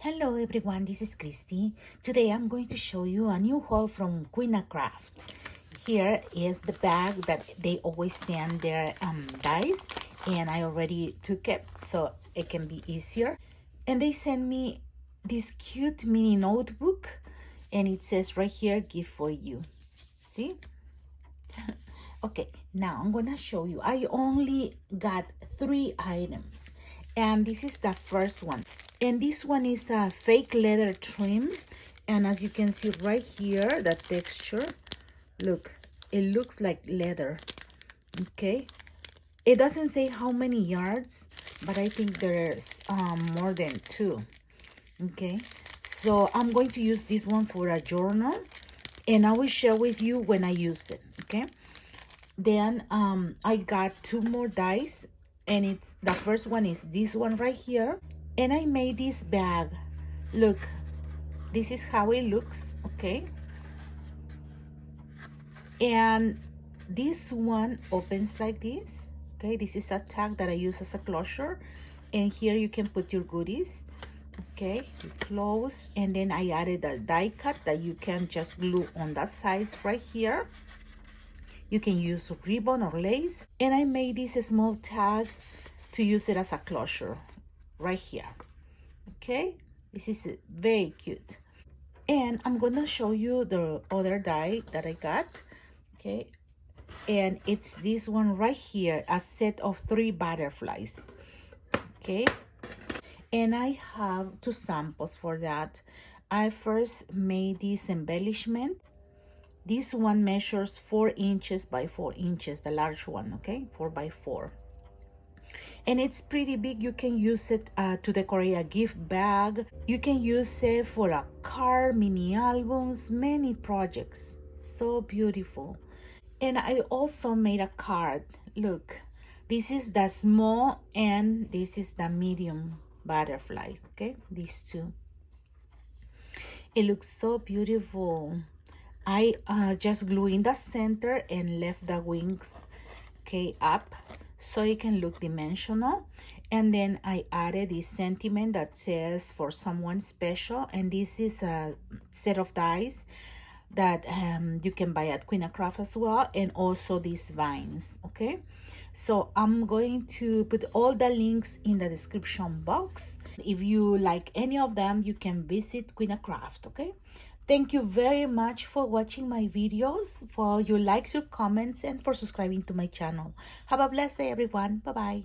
Hello everyone, this is Christy. Today I'm going to show you a new haul from Queenacraft. Here is the bag that they always send their dies, and I already took it so it can be easier. And they sent me this cute mini notebook, and it says right here, gift for you. See? Okay, now I'm gonna show you. I only got 3 items, and this is the first one. And this one is a fake leather trim, and as you can see right here, the texture, look, it looks like leather. Okay, it doesn't say how many yards, but I think there's more than 2. Okay, so I'm going to use this one for a journal, and I will share with you when I use it. Okay, then I got 2 more dies, and it's the first one is this one right here. And I made this bag. Look, this is how it looks. Okay, and this one opens like this. Okay, this is a tag that I use as a closure, and here you can put your goodies. Okay, you close, and then I added a die cut that you can just glue on the sides right here. You can use ribbon or lace, and I made this small tag to use it as a closure right here. Okay, this is very cute. And I'm gonna show you the other die that I got. Okay, and it's this one right here, a set of 3 butterflies. Okay, and I have 2 samples for that. I first made this embellishment. This one measures 4 inches by 4 inches, the large one. Okay, 4 by 4, and it's pretty big. You can use it to decorate a gift bag. You can use it for a card, mini albums, many projects. So beautiful. And I also made a card. Look, this is the small and this is the medium butterfly. Okay, these 2. It looks so beautiful. I just glue in the center and left the wings, okay, up, so it can look dimensional. And then I added this sentiment that says for someone special, and this is a set of dies that you can buy at Queenacraft as well, and also these vines. Okay, so I'm going to put all the links in the description box. If you like any of them, you can visit Queenacraft. Okay, thank you very much for watching my videos, for your likes, your comments, and for subscribing to my channel. Have a blessed day, everyone. Bye bye.